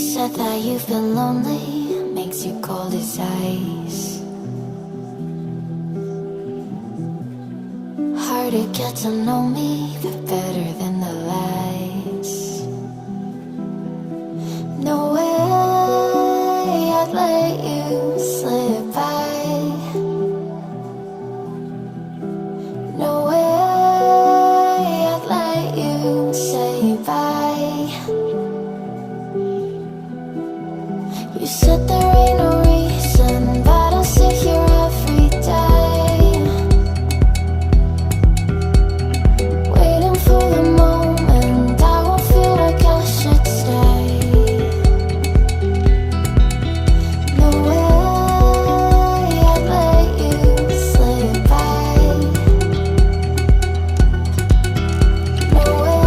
said that you feel lonely, makes you cold as ice. Hard to get to know me, but better than the lies. No way I'd let you slip by. No way I'd let you say bye. You said there ain't no reason, but I'll sit here every day, waiting for the moment I won't feel like I should stay. No way I'd let you slip by. No way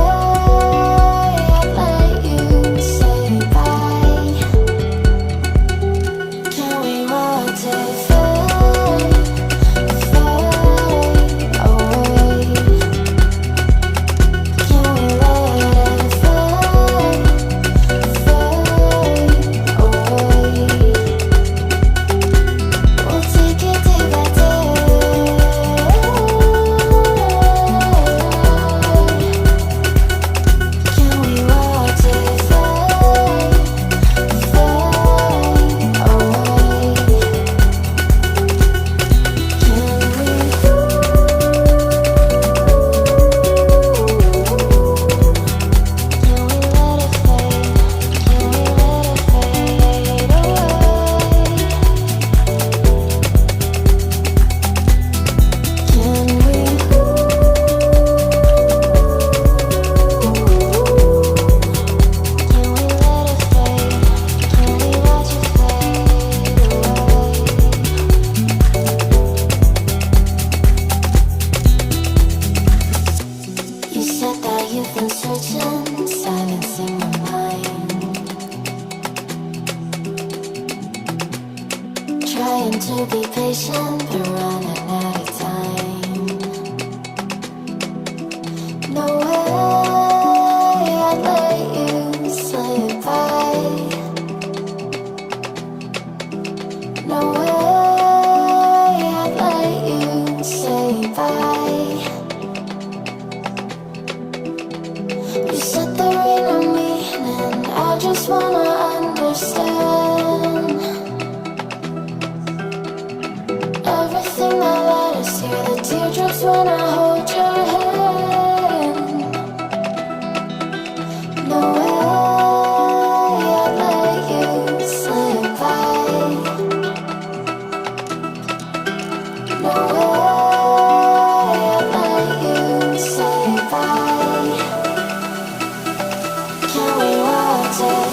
I'd let you say bye. Can we watch it fade, fade away? Can we let it fade, fade away? We'll take it day by day. Can we watch it fade, fade away? You said that you've been searching, silencing your mind, trying to be patient, but running out of time. No way I'd let you slip by. No way I'd let you say bye. You said there ain't no meaning, I just wanna understand everything that led us here, the teardrops when I hold your hand. No way I'd let you slip by. No way I'd let you say bye. Can we watch it